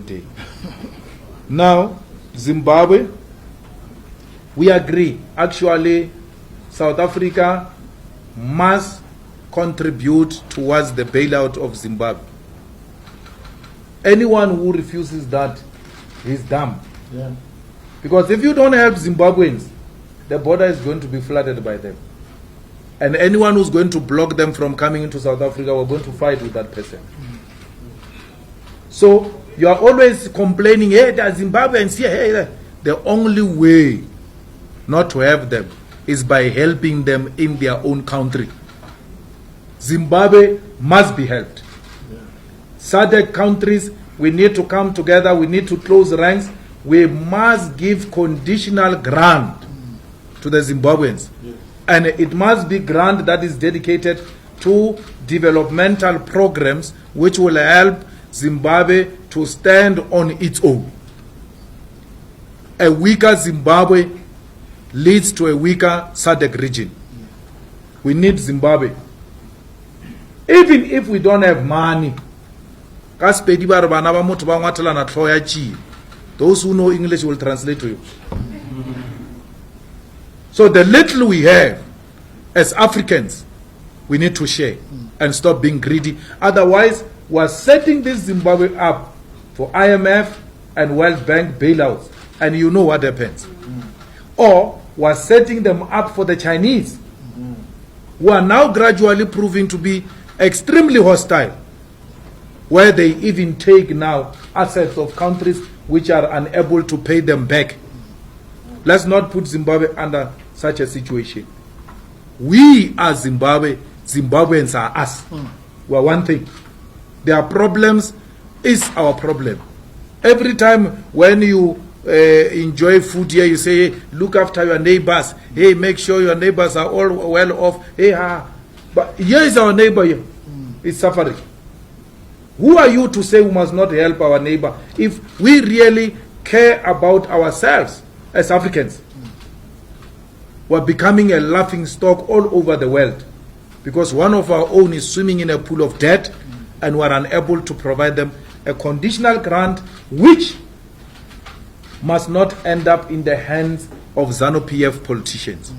day. Now, Zimbabwe, we agree. Actually, South Africa must contribute towards the bailout of Zimbabwe. Anyone who refuses that is dumb. Yeah. Because if you don't help Zimbabweans, the border is going to be flooded by them. And anyone who's going to block them from coming into South Africa, we're going to fight with that person. So you are always complaining, hey, there are Zimbabweans here. Hey. The only way not to have them is by helping them in their own country. Zimbabwe must be helped. Yeah. SADC countries, we need to come together. We need to close ranks. We must give conditional grant to the Zimbabweans. Yeah. And it must be grant that is dedicated to developmental programs which will help Zimbabwe to stand on its own. A weaker Zimbabwe leads to a weaker SADC region. We need Zimbabwe. Even if we don't have money, those who know English will translate to you. So the little we have as Africans, we need to share and stop being greedy. Otherwise, we're setting this Zimbabwe up for IMF and World Bank bailouts. And you know what happens. Or we're setting them up for the Chinese, who are now gradually proving to be extremely hostile, where they even take now assets of countries which are unable to pay them back. Let's not put Zimbabwe under such a situation. We are Zimbabwe, Zimbabweans are us. We are one thing. Their problems is our problem. Every time when you enjoy food here, you say, hey, look after your neighbors. Hey, make sure your neighbors are all well off. Hey, but here is our neighbor here. It's suffering. Who are you to say we must not help our neighbor if we really care about ourselves as Africans? We're becoming a laughing stock all over the world because one of our own is swimming in a pool of debt and we're unable to provide them a conditional grant which must not end up in the hands of ZANU-PF politicians.